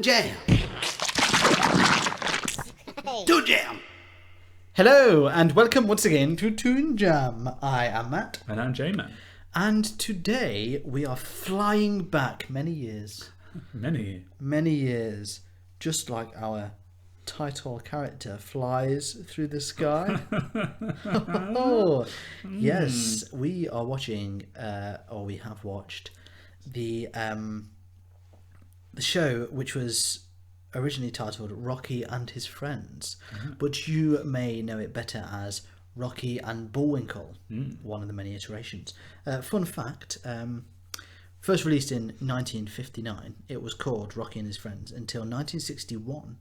Jam! Toon Jam! Hello, and welcome once again to Toon Jam. I am Matt. And I'm J-Man. And today we are flying back many years. Many. Years. Just like our title character flies through the sky. Yes, we are watching, or we have watched, the show which was originally titled Rocky and His Friends, but you may know it better as Rocky and Bullwinkle, one of the many iterations. Fun fact, first released in 1959, it was called Rocky and His Friends until 1961,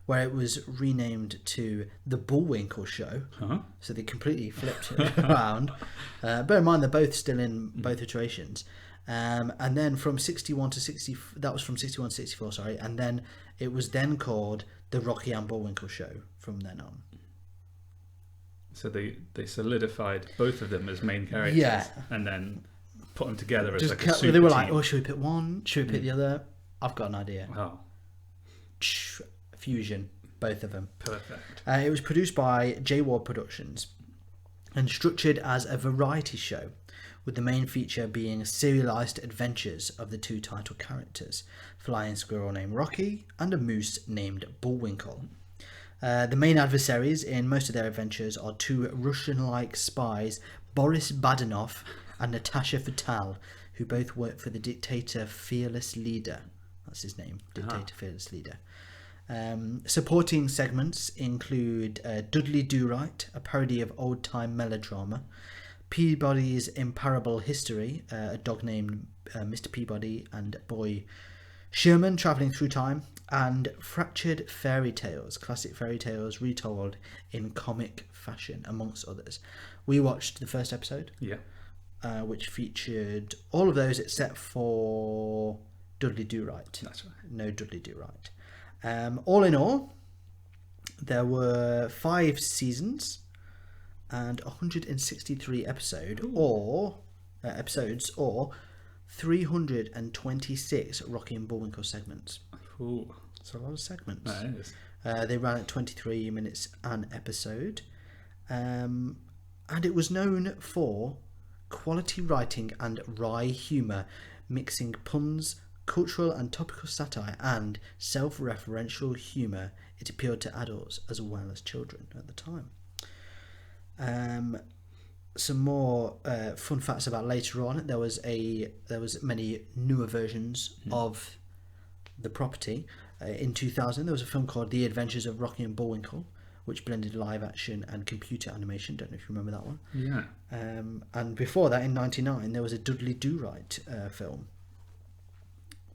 where it was renamed to The Bullwinkle Show. So they completely flipped it around. Bear in mind, they're both still in both iterations. And then from 61 to 60, that was from 61 to 64, sorry, and then it was then called The Rocky and Bullwinkle Show from then on. So they solidified both of them as main characters, Yeah. and then put them together as Just like a super they were like, team. oh, should we pick one? Should we pick the other? I've got an idea. Oh, Fusion, both of them. perfect. It was produced by J Ward Productions and structured as a variety show, with the main feature being serialized adventures of the two title characters, flying squirrel named Rocky and a moose named Bullwinkle. The main adversaries in most of their adventures are two Russian-like spies, Boris Badenov and Natasha Fatal, who both work for the dictator Fearless Leader. That's his name, Dictator Fearless Leader. Supporting segments include Dudley Do-Right, a parody of old-time melodrama, Peabody's Imparable History, a dog named Mr. Peabody and boy Sherman travelling through time, and Fractured Fairy Tales, classic fairy tales retold in comic fashion, amongst others. We watched the first episode, which featured all of those except for Dudley Do-Right. That's right. No Dudley Do-Right. All in all, there were 5 seasons and 163 episodes, or 326 Rocky and Bullwinkle segments. Ooh, It's a lot of segments. that is. They ran at 23 minutes an episode, and it was known for quality writing and wry humour, mixing puns, cultural and topical satire, and self-referential humour. It appealed to adults as well as children at the time. Some more fun facts about later on. There was many newer versions of the property. In 2000, there was a film called The Adventures of Rocky and Bullwinkle, which blended live action and computer animation. Don't know if you remember that one. Yeah. And before that, in '99, there was a Dudley Do-Right film,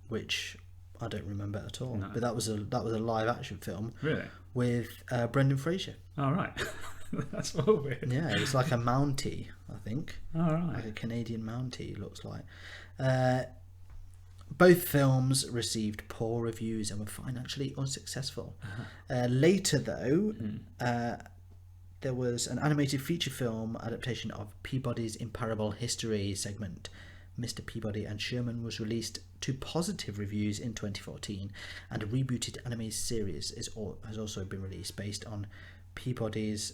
which I don't remember at all. No. But that was a live action film Really? with Brendan Fraser. All right. That's all weird. Yeah, it's like a Mountie, I think. All right. Like a Canadian Mountie, looks like. Both films received poor reviews and were financially unsuccessful. Later, though, there was an animated feature film adaptation of Peabody's Imparable History segment. Mr. Peabody and Sherman was released to positive reviews in 2014, and a rebooted anime series has also been released based on Peabody's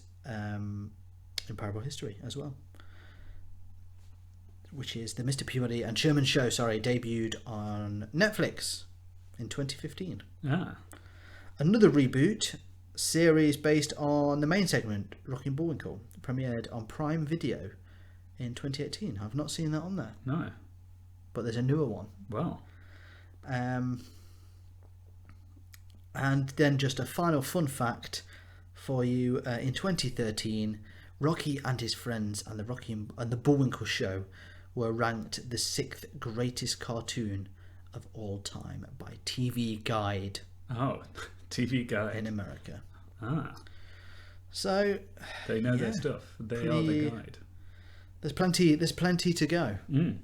Imparable History as well, which is the Mr. Peabody and Sherman show, debuted on Netflix in 2015. Another reboot series based on the main segment, Rocky and Bullwinkle, premiered on Prime Video in 2018. I've not seen that on there. No. But there's a newer one. Well. And then just a final fun fact for you. In 2013, Rocky and His Friends and the Bullwinkle Show were ranked the 6th greatest cartoon of all time by TV Guide. Oh, TV Guide. In America. So They know their stuff. They are the guide. There's plenty to go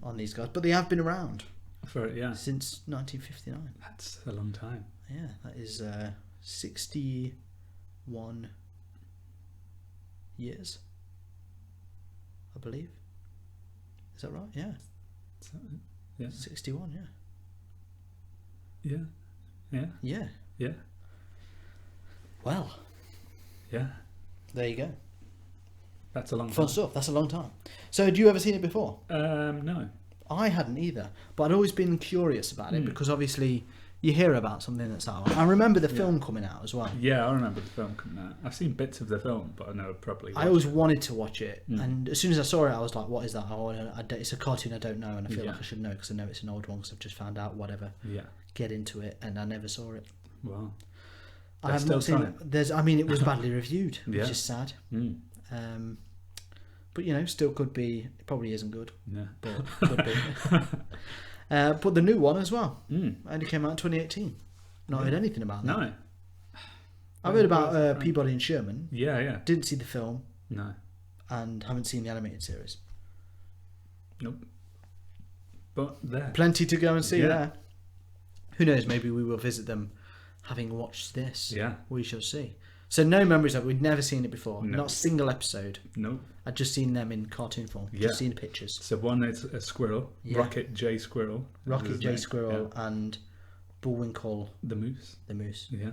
on these guys, but they have been around since 1959. That's a long time. Yeah, that is 61 years, I believe. Is that right? Yeah. Yeah. 61, yeah. Yeah. Yeah. Yeah. Yeah. Well, Yeah. there you go. That's a long Fun time. stuff. That's a long time. So, had you ever seen it before? No. I hadn't either, but I'd always been curious about it because obviously you hear about something that's out. I remember the film coming out as well. Yeah, I remember the film coming out. I've seen bits of the film, but I never properly watched I always it. wanted to watch it, and as soon as I saw it, I was like, "What is that? Oh, it's a cartoon I don't know, and I feel like I should know because I know it's an old one because I've just found out. Whatever, Yeah. get into it," and I never saw it. Well, I have not seen it. I mean, it was badly reviewed, which Yeah. is sad. Mm. But you know, still could be. It probably isn't good, Yeah. but could be. But the new one as well. Mm. Only came out in 2018. Not heard anything about that. No. I've heard about Peabody and Sherman. Yeah, yeah. Didn't see the film No. and haven't seen the animated series. Nope. But there. Plenty to go and see Yeah. there. Who knows? Maybe we will visit them having watched this. Yeah. We shall see. So no memories of it. We'd never seen it before. No. Not a single episode. Nope. I'd just seen them in cartoon form. Yeah. Just seen pictures. So one is a squirrel, Yeah. Rocket J Squirrel. Rocket is J his name. Squirrel and Bullwinkle Yeah. The moose. the moose. Yeah.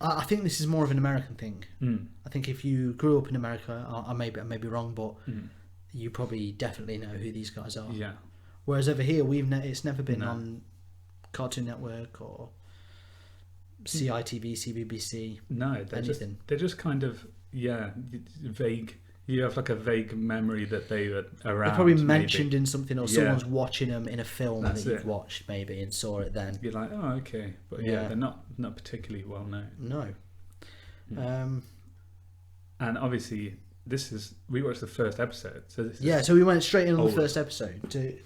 I think this is more of an American thing. Mm. I think if you grew up in America, I may be wrong, but Mm. you probably definitely know who these guys are. Yeah. Whereas over here, it's never been No. on Cartoon Network or CITV, CBBC. No, Anything. they're just kind of vague. You have like a vague memory that they were around. They're probably maybe. mentioned in something, or Yeah. someone's watching them in a film That's that you've it. watched maybe and saw it then. You're like, oh, okay, but Yeah. they're not particularly well known. No. Mm. And obviously, we watched the first episode, so this Yeah, is, so we went straight in on the old. first episode to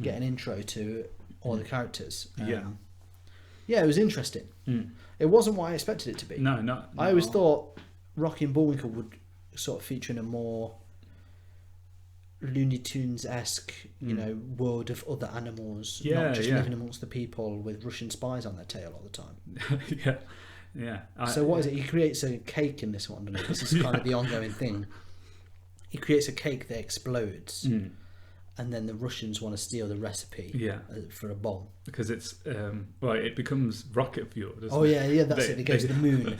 get an intro to all the characters. Yeah, it was interesting. Mm. It wasn't what I expected it to be. No, not. I always thought Rocky and Bullwinkle would sort of feature in a more Looney Tunes-esque, world of other animals, not just living amongst the people with Russian spies on their tail all the time. Yeah. So what is it? He creates a cake in this one, doesn't he? This is kind of the ongoing thing. He creates a cake that explodes, and then the Russians want to steal the recipe for a bomb. Because it's it becomes rocket fuel. Oh it? yeah, that's it. It goes to the moon.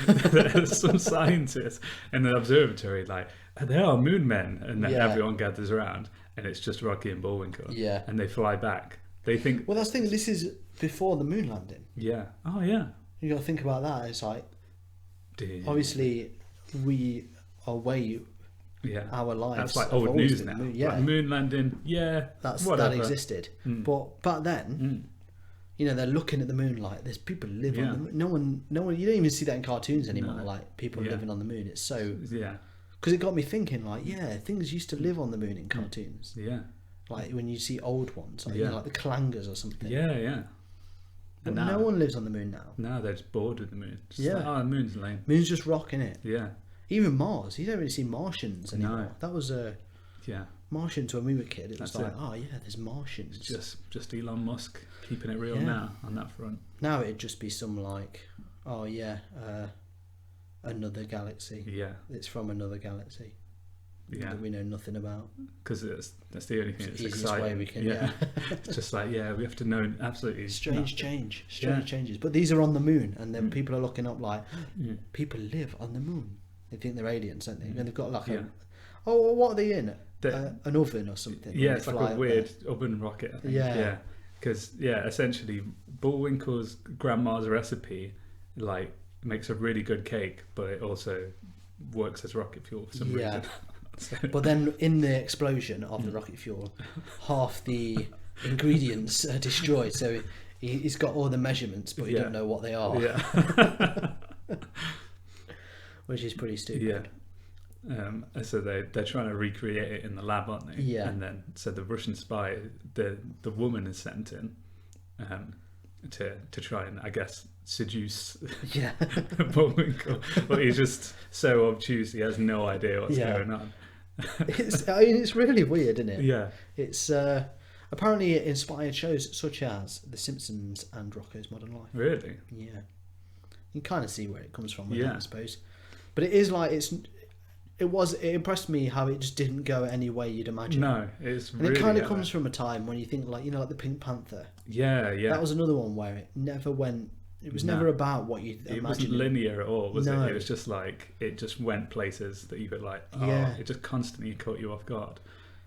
There's some scientists in the observatory like, there are moon men, and then everyone gathers around, and it's just Rocky and Bullwinkle. Yeah. And they fly back. They think. Well, that's the thing. This is before the moon landing. Yeah. Oh yeah. You got to think about that. It's like, obviously, we are way. Yeah. Our lives. That's like have old always news been now. the moon. Yeah. Like moon landing. Yeah. That existed. But back then, Mm. they're looking at the moon like there's people live on the moon. No one. You don't even see that in cartoons anymore. No. Like people living on the moon. It's so. Yeah. Because it got me thinking, like, things used to live on the moon in cartoons. Yeah. Like when you see old ones, like, like the clangers or something. Yeah, yeah. But no one lives on the moon now. Now they're just bored with the moon. Just Yeah. like, the moon's lame. Moon's just rocking it. Yeah. Even Mars. You don't really see Martians anymore. No. That was Yeah. Martians when we were kids. It was That's like, it. there's Martians. Just Elon Musk keeping it real now on that front. Now it'd just be some like, another galaxy. Yeah. It's from another galaxy. Yeah. That we know nothing about. Because that's the only thing It's that's the easiest exciting. way we can. It's just like, we have to know absolutely. Strange nothing. changes. But these are on the moon, and then people are looking up like, Mm. people live on the moon. They think they're aliens, don't they? And they've got like Yeah. what are they in? The- An oven or something. Yeah, when it's they like fly a up weird oven rocket, I think. Yeah. Because, essentially, Bullwinkle's grandma's recipe, like, makes a really good cake, but it also works as rocket fuel for some reason. So- there. But then in the explosion of the rocket fuel, half the ingredients are destroyed. So he's got all the measurements, but he don't know what they are. Yeah. Which is pretty stupid. Yeah. So they're trying to recreate it in the lab, aren't they? Yeah. And then so the Russian spy, the woman is sent in, to try and, I guess, seduce Yeah. Bullwinkle, but he's just so obtuse. He has no idea what's going on. It's really weird, isn't it? Yeah. It's apparently it inspired shows such as The Simpsons and Rocko's Modern Life. Really? Yeah. You can kind of see where it comes from, Yeah. I suppose. But it is like it impressed me how it just didn't go any way you'd imagine. No, it's and really it kind of comes from a time when you think like like the Pink Panther. Yeah. That was another one where it never went. It was never about what you imagined. It wasn't linear at all, was No. it? It was just like it just went places that you could like. Oh, it just constantly caught you off guard.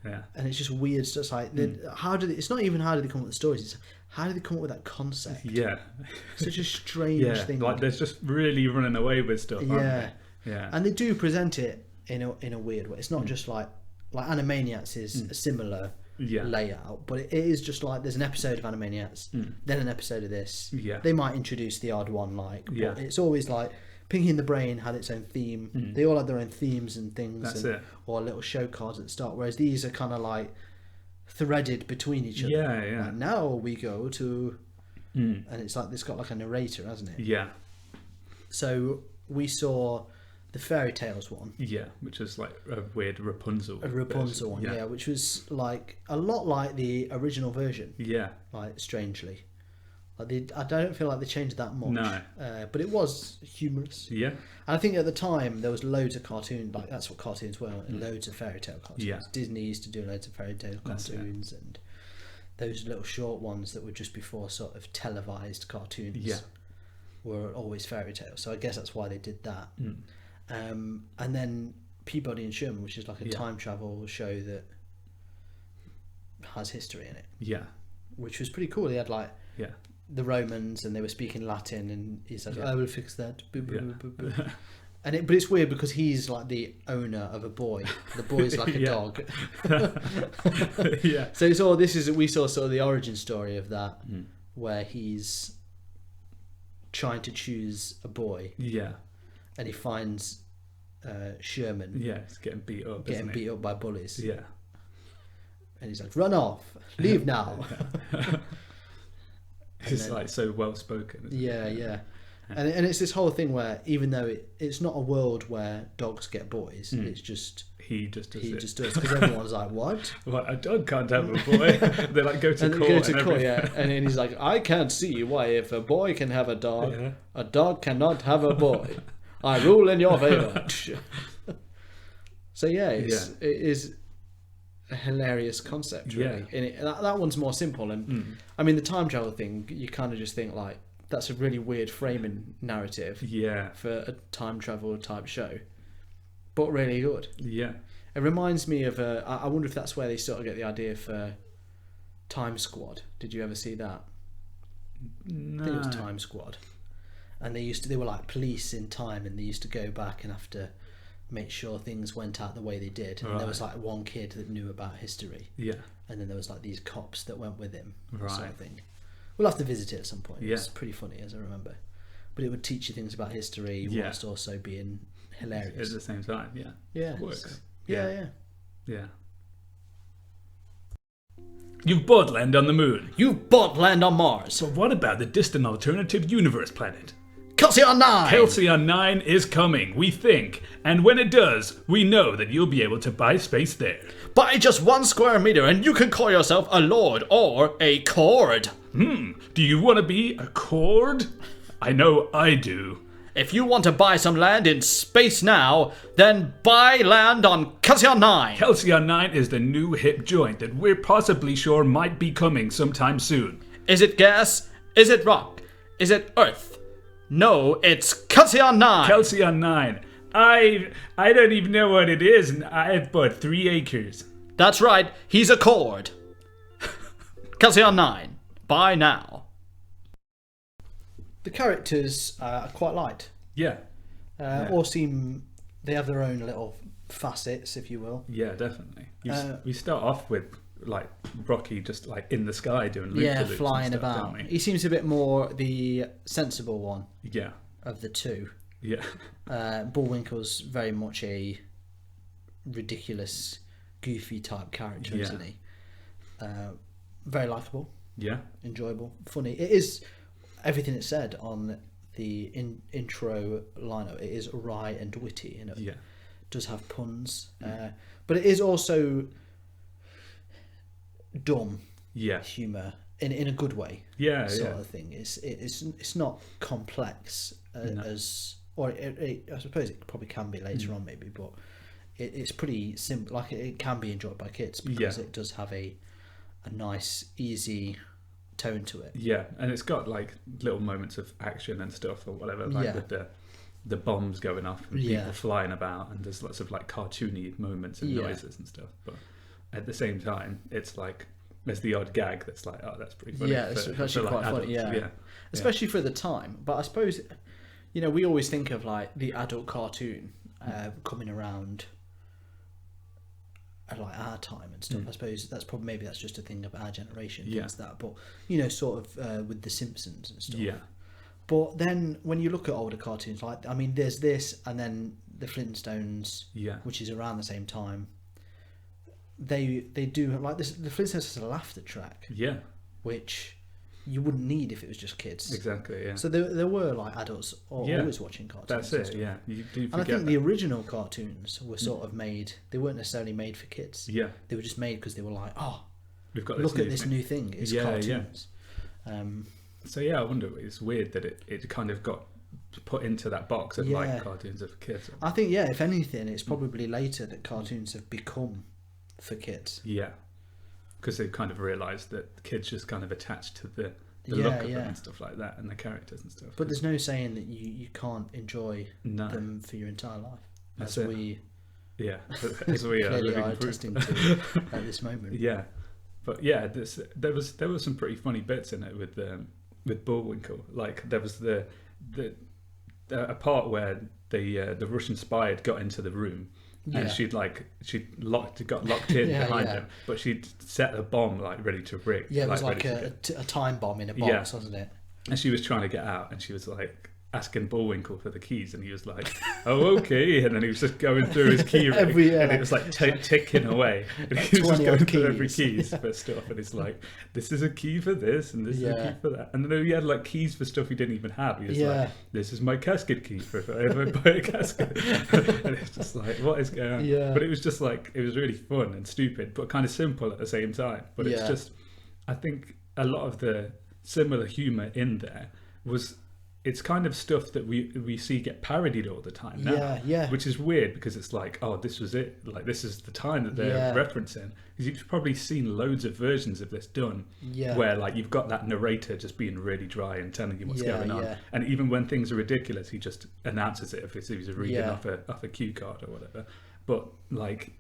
Yeah. And it's just weird stuff. Like how did it's not even how did they come up with the stories? It's how did they come up with that concept? Yeah. Such a strange thing. Like there's just really running away with stuff. Aren't they? Yeah. And they do present it in a weird way. It's not just like Animaniacs is a similar layout, but it is just like there's an episode of Animaniacs, then an episode of this. Yeah. They might introduce the odd one, but it's always like Pinky and the Brain had its own theme. They all had their own themes and things, or little show cards at the start. Whereas these are kind of like threaded between each other. Yeah. Like, now we go to, and it's like it's got like a narrator, hasn't it? Yeah. So we saw the Fairy Tales one. Yeah, which is like a weird Rapunzel. A Rapunzel one, yeah, which was like a lot like the original version. Yeah. Like strangely, like I don't feel like they changed that much. No. But it was humorous. Yeah. And I think at the time there was loads of cartoons. Like that's what cartoons were. Loads of fairy tale cartoons. Yeah. Disney used to do loads of fairy tale cartoons and those little short ones that were just before sort of televised cartoons. Yeah. Were always fairy tales. So I guess that's why they did that. And then Peabody and Sherman, which is like a time travel show that has history in it. Yeah. Which was pretty cool. They had like the Romans and they were speaking Latin and he's like, I will fix that. Boo, boo, boo, boo, boo. But it's weird because he's like the owner of a boy. The boy's like a dog. Yeah. So we saw sort of the origin story of that where he's trying to choose a boy. Yeah. And he finds Sherman. Yeah, he's getting beat up. Getting beat up by bullies. Yeah. And he's like, run off. Leave now. It's like so well spoken. Yeah. And it's this whole thing where even though it's not a world where dogs get boys, it's just he just does because everyone's like, what? Like, a dog can't have a boy. They like go to court. And then he's like, I can't see why if a boy can have a dog, a dog cannot have a boy. I rule in your favour. So it is a hilarious concept, really. And that one's more simple. And I mean, the time travel thing, you kind of just think like that's a really weird framing narrative. Yeah. For a time travel type show, but really good. Yeah. It reminds me of I wonder if that's where they sort of get the idea for Time Squad. Did you ever see that? No. I think it was Time Squad. And they were like police in time, and they used to go back and have to make sure things went out the way they did. And there was like one kid that knew about history. Yeah. And then there was like these cops that went with him. Right. Sort of thing. We'll have to visit it at some point. Yeah. It's pretty funny, as I remember. But it would teach you things about history whilst also being hilarious. At the same time, yeah. Yeah. It works. So, yeah. You've bought land on the moon. You've bought land on Mars. But what about the distant alternative universe planet? Halcyon 9! Halcyon 9 is coming, we think. And when it does, we know that you'll be able to buy space there. Buy just 1 square meter and you can call yourself a lord or a cord. Do you want to be a cord? I know I do. If you want to buy some land in space now, then buy land on Halcyon 9. Halcyon 9 is the new hip joint that we're possibly sure might be coming sometime soon. Is it gas? Is it rock? Is it earth? No, it's Halcyon 9. Halcyon 9. I don't even know what it is, and I've bought 3 acres. That's right, he's a cord. Halcyon 9. Buy now. The characters are quite light. Yeah. All seem... They have their own little facets, if you will. Yeah, definitely. We start off with, like, Rocky just, like, in the sky doing loop-de-loops flying and stuff, about. don't we? He seems a bit more the sensible one. Yeah. Of the two. Yeah. Bullwinkle's very much a ridiculous, goofy type character, isn't he? Very likeable. Yeah. Enjoyable. Funny. It is... Everything it said on the intro lineup, it is wry and witty. You know, it does have puns, but it is also dumb. Yeah, humor in a good way. Yeah, sort of thing. It's not complex as, or I suppose it probably can be later on maybe, but it's pretty simple. Like it can be enjoyed by kids because it does have a nice, easy tone to it. Yeah, and it's got like little moments of action and stuff or whatever, like with the bombs going off and people flying about, and there's lots of like cartoony moments and noises and stuff. But at the same time, it's like there's the odd gag that's like, oh, that's pretty funny. Yeah, it's actually quite funny. Yeah, especially for the time. But I suppose, you know, we always think of like the adult cartoon coming around at like our time and stuff. I suppose that's probably, maybe that's just a thing of our generation, things that. But you know, sort of with the Simpsons and stuff. Yeah. But then when you look at older cartoons, like, I mean, there's this, and then the Flintstones, which is around the same time. They do like this. The Flintstones has a laughter track, which you wouldn't need if it was just kids. Exactly, yeah. So there were like adults always watching cartoons. That's it, yeah. You do forget and I think the original cartoons were sort of made. They weren't necessarily made for kids. Yeah, they were just made because they were like, oh, we've got this this new thing. It's cartoons. Yeah. So yeah, I wonder. It's weird that it kind of got put into that box of like cartoons are for kids. I think if anything, it's probably later that cartoons have become for kids. Yeah, because they've kind of realised that kids just kind of attached to the look of them and stuff like that, and the characters and stuff. But there's no saying that you can't enjoy them for your entire life. As we clearly are attesting to at this moment. Yeah, but yeah, there were some pretty funny bits in it with Bullwinkle. Like there was a part where the Russian spy had got into the room. And she got locked in behind him, but she'd set a bomb like ready to rig. Yeah, it was like a time bomb in a box, wasn't it? And she was trying to get out, and she was like asking Bullwinkle for the keys, and he was like, "Oh, okay," and then he was just going through his key ring, and it was like ticking away, and he was just going through every keys for stuff, and it's like, "This is a key for this, and this is a key for that," and then he had like keys for stuff he didn't even have. He was like, "This is my casket key for if I ever buy a casket," and it's just like, what is going on? Yeah. But it was just like, it was really fun and stupid, but kind of simple at the same time. But it's just, I think a lot of the similar humour in there was. It's kind of stuff that we see get parodied all the time now, which is weird because it's like, oh, this was it, like this is the time that they're referencing. Because you've probably seen loads of versions of this done, where like you've got that narrator just being really dry and telling you what's going on, and even when things are ridiculous, he just announces it if he's reading off a cue card or whatever. But like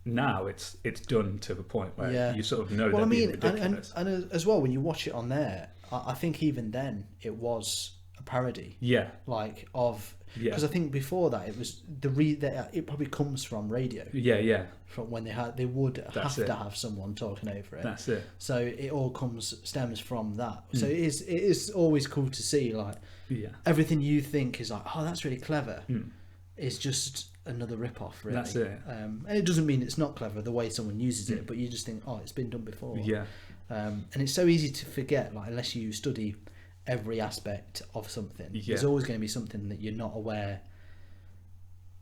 now it's done to the point where you sort of know. Well, I mean, ridiculous. And as well, when you watch it on there, I think even then it was a parody. Yeah. Like of, because I think before that it was it probably comes from radio. Yeah, yeah. From when they would have to have someone talking over it. That's it. So it all stems from that. So it is always cool to see like everything you think is like, oh, that's really clever. Is just another rip-off, really. That's it. And it doesn't mean it's not clever the way someone uses it, but you just think, oh, it's been done before. Yeah. And it's so easy to forget, like, unless you study every aspect of something. There's always going to be something that you're not aware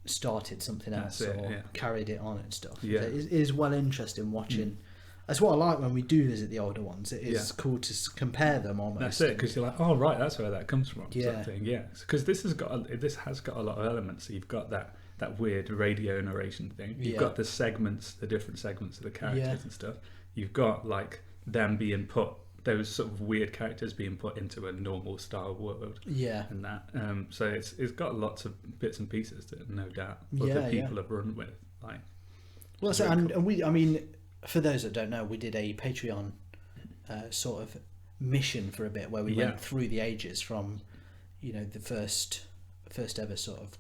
started something else or carried it on and stuff. Yeah. So it is well interesting watching. That's what I like when we do visit the older ones. It is cool to compare them almost. That's it, because you're like, oh right, that's where that comes from. Yeah, because this has got a lot of elements. So you've got that weird radio narration thing. You've got the different segments of the characters and stuff. You've got like them being put, those sort of weird characters being put into a normal style world. Yeah, and that. So it's got lots of bits and pieces that no doubt other people have run with. Like, well, so, and we, I mean. For those that don't know, we did a Patreon sort of mission for a bit where we went through the ages from, you know, the first ever sort of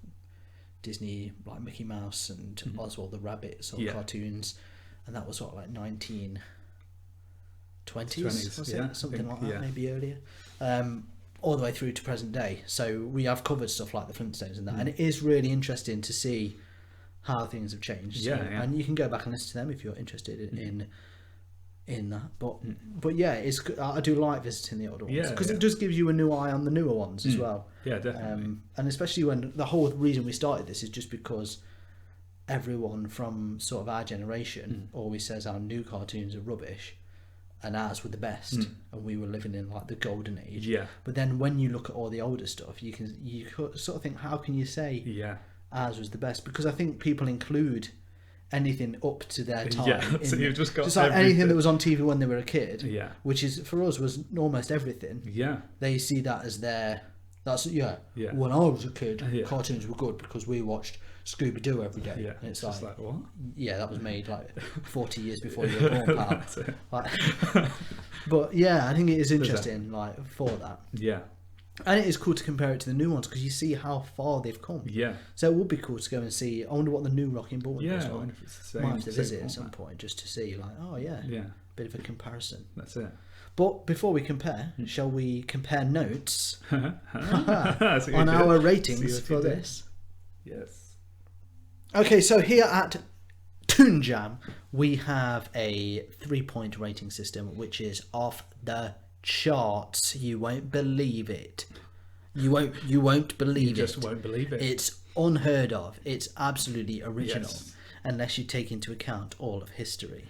Disney, like Mickey Mouse and Oswald the Rabbit sort of cartoons, and that was sort of like 1920s, was it? Something like that, maybe earlier, all the way through to present day. So we have covered stuff like the Flintstones and that, and it is really interesting to see how things have changed, and you can go back and listen to them if you're interested in that. But yeah, I do like visiting the older ones because it does give you a new eye on the newer ones as well. Yeah, definitely. And especially when the whole reason we started this is just because everyone from sort of our generation always says our new cartoons are rubbish and ours were the best, and we were living in like the golden age. Yeah. But then when you look at all the older stuff, you sort of think, how can you say ours was the best, because I think people include anything up to their time. Yeah, so you've just got just like anything that was on TV when they were a kid. Yeah. Which is, for us, was almost everything. Yeah. They see that as their... Yeah. When I was a kid, cartoons were good because we watched Scooby-Doo every day. Yeah. And it's just like, what? Yeah, that was made like 40 years before you were born, pal. Like, but yeah, I think it is interesting, like, for that. Yeah. And it is cool to compare it to the new ones, because you see how far they've come. Yeah. So it would be cool to go and see. I wonder what the new Rocky and Bullwinkle is like. I wonder if it's the same. Might have to visit at some point just to see, like, oh yeah, bit of a comparison. That's it. But before we compare, shall we compare notes on on our ratings for this? Yes. Okay, so here at Toon Jam, we have a 3-point rating system, which is off the charts. You won't believe it. You won't believe it. You just won't believe it. It's unheard of. It's absolutely original, unless you take into account all of history.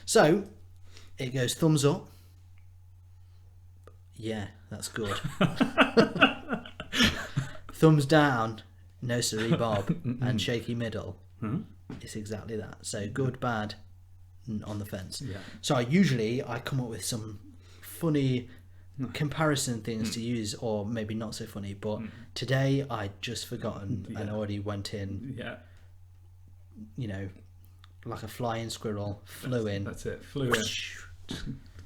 So it goes thumbs up. Yeah, that's good. Thumbs down. No siree, Bob. And shaky middle. It's exactly that. So good, bad, on the fence. Yeah. So usually I come up with some funny comparison things to use, or maybe not so funny, but today I'd just forgotten and already went in, you know, like a flying squirrel, flew in. That's it. Flew in. Just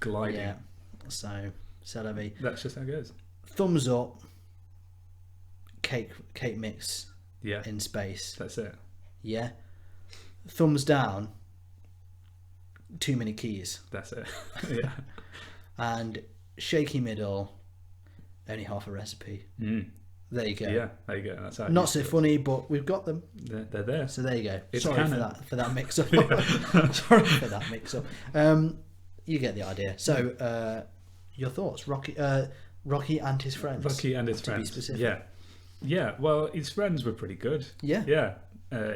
gliding. Yeah. So, that's just how it goes. Thumbs up. Cake mix. Yeah. In space. That's it. Yeah. Thumbs down. Too many keys. That's it. Yeah. And shaky middle. Only half a recipe. There you go. Yeah, there you go. That's how. Not so funny, but we've got them. They're there. So there you go. It's Sorry for that mix up. Sorry for that mix up. You get the idea. So, your thoughts, Rocky and his friends. Rocky and his friends. To be specific. Yeah. Yeah. Well, his friends were pretty good. Yeah. Yeah.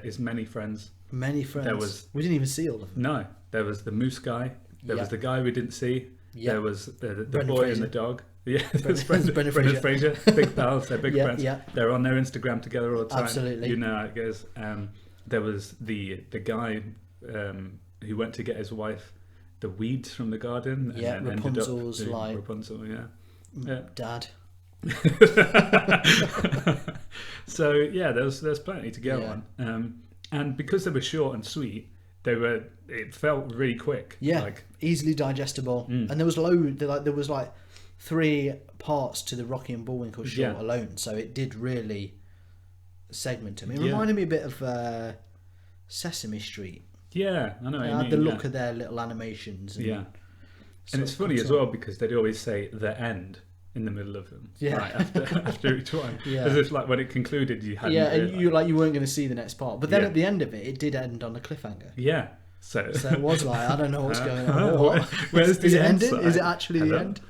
His many friends. Many friends. We didn't even see all of them. No. There was the moose guy. There was the guy we didn't see. Yeah. There was the boy Fraser. and the dog. Yeah, Brendan Fraser, big pals, they're big friends. Yeah. They're on their Instagram together all the time. Absolutely. You know how it goes. There was the guy who went to get his wife the weeds from the garden. Yeah, and Rapunzel's ended up like Rapunzel, dad. So yeah, there's plenty to go on. And because they were short and sweet, it felt really quick. Yeah, like easily digestible. And there was there was 3 parts to the Rocky and Bullwinkle show alone, so it did really segment them. It reminded me a bit of Sesame Street. Yeah, I know what you mean. The look of their little animations. And it's funny as well, because they'd always say the end in the middle of them. Yeah. Right, after each one. As if like when it concluded you hadn't and you weren't going to see the next part. But then at the end of it did end on a cliffhanger. Yeah. So it was like, I don't know what's going on. Where's the is it end ending? side? Is it actually the end?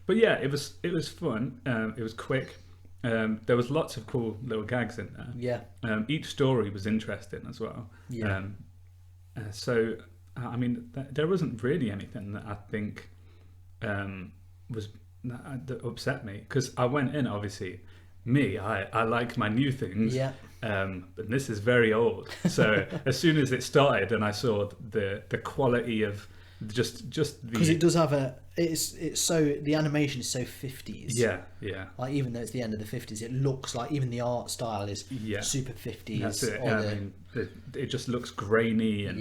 But yeah, it was fun. It was quick. There was lots of cool little gags in there. Yeah. Each story was interesting as well. Yeah. So I mean, there wasn't really anything that I think that upset me, because I went in, obviously. I like my new things. Yeah. But this is very old. So as soon as it started and I saw the quality of just the, because it does have it's so, the animation is so 50s. yeah, like even though it's the end of the 50s, it looks like even the art style is super 50s. That's it. I mean, it just looks grainy and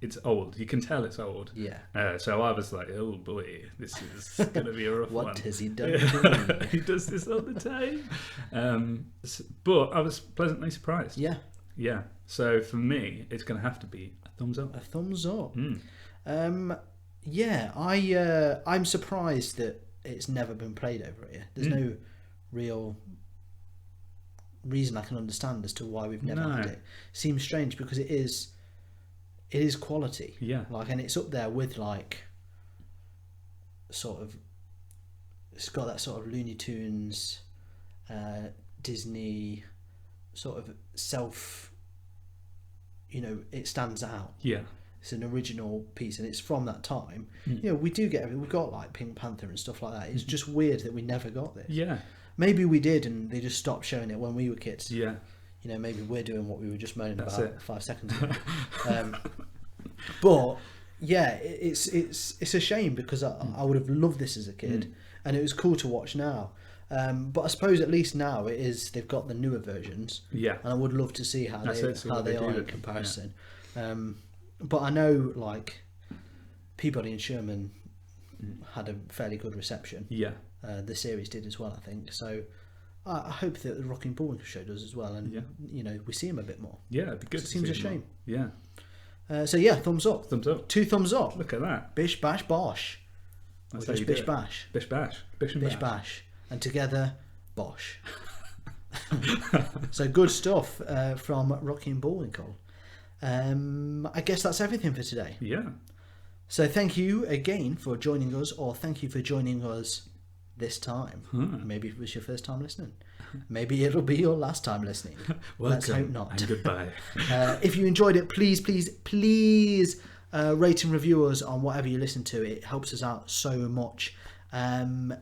it's old. You can tell it's old. So I was like, oh boy, this is gonna be a rough one. What has he done to me? He does this all the time. But I was pleasantly surprised. Yeah. So for me, it's gonna have to be a thumbs up. A thumbs up. I'm surprised that it's never been played over here. There's no real reason I can understand as to why we've never had it. Seems strange because it is quality. And it's up there with sort of, it's got that sort of Looney Tunes, Disney sort of self, it stands out. It's an original piece and it's from that time. We do get, we've got like Pink Panther and stuff like that. It's just weird that we never got this. Maybe we did, and they just stopped showing it when we were kids. Yeah. You know, maybe we're doing what we were just moaning That's about it. 5 seconds ago. But yeah, it's a shame because I would have loved this as a kid, and it was cool to watch now. But I suppose at least now they've got the newer versions. Yeah. And I would love to see how they are in comparison. Yeah. But I know like Peabody and Sherman had a fairly good reception. Yeah. The series did as well, I think. So I hope that the Rocking Bullwinkle show does as well, and you know, we see him a bit more. Yeah, it'd be good. It seems a shame. Yeah. So yeah, thumbs up. Thumbs up. 2 thumbs up. Look at that. Bish bash bosh. That's or just bish bash. Bish bash. Bish and bish bash. And together, bosh. So good stuff from Rocking Bullwinkle. I guess that's everything for today. Yeah. So thank you again for joining us, or thank you for joining us this time. Maybe it was your first time listening. Maybe it'll be your last time listening. Let's hope not. And goodbye. If you enjoyed it, please rate and review us on whatever you listen to. It helps us out so much.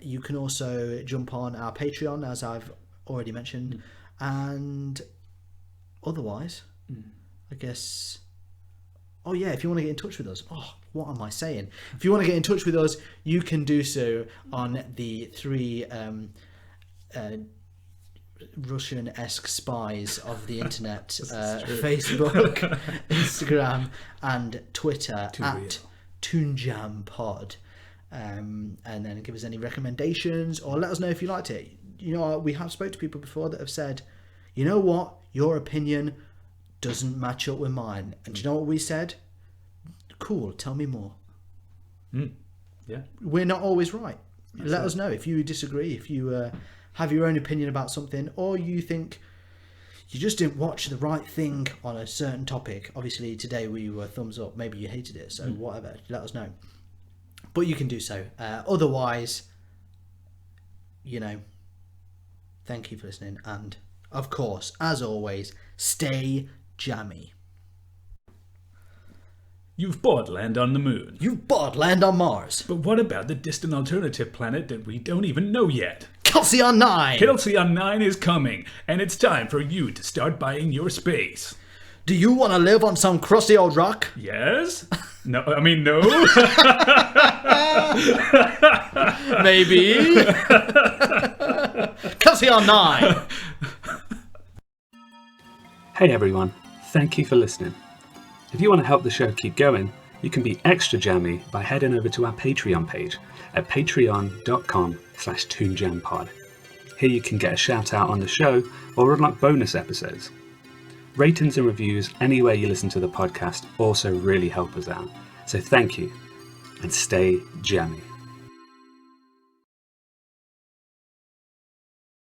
You can also jump on our Patreon, as I've already mentioned. And otherwise, I guess... Oh yeah, if you want to get in touch with us. Oh, what am I saying? If you want to get in touch with us, you can do so on the 3 Russian-esque spies of the internet, Facebook, Instagram and Twitter at ToonJamPod. And then give us any recommendations, or let us know if you liked it. You know, we have spoke to people before that have said, you know what, your opinion doesn't match up with mine. And do you know what we said? Cool, tell me more. Yeah. We're not always right. Let us know if you disagree, if you have your own opinion about something, or you think you just didn't watch the right thing on a certain topic. Obviously today we were thumbs up, maybe you hated it, so whatever, let us know. But you can do so. Otherwise, you know, thank you for listening, and of course, as always, stay jammy. You've bought land on the moon. You've bought land on Mars. But what about the distant alternative planet that we don't even know yet? Halcyon 9! Halcyon 9 is coming, and it's time for you to start buying your space. Do you want to live on some crusty old rock? Yes? No, I mean, no. Maybe. Halcyon 9! Hey everyone, thank you for listening. If you want to help the show keep going, you can be extra jammy by heading over to our Patreon page at patreon.com/toonjampod. Here you can get a shout out on the show or unlock bonus episodes. Ratings and reviews anywhere you listen to the podcast also really help us out. So thank you, and stay jammy.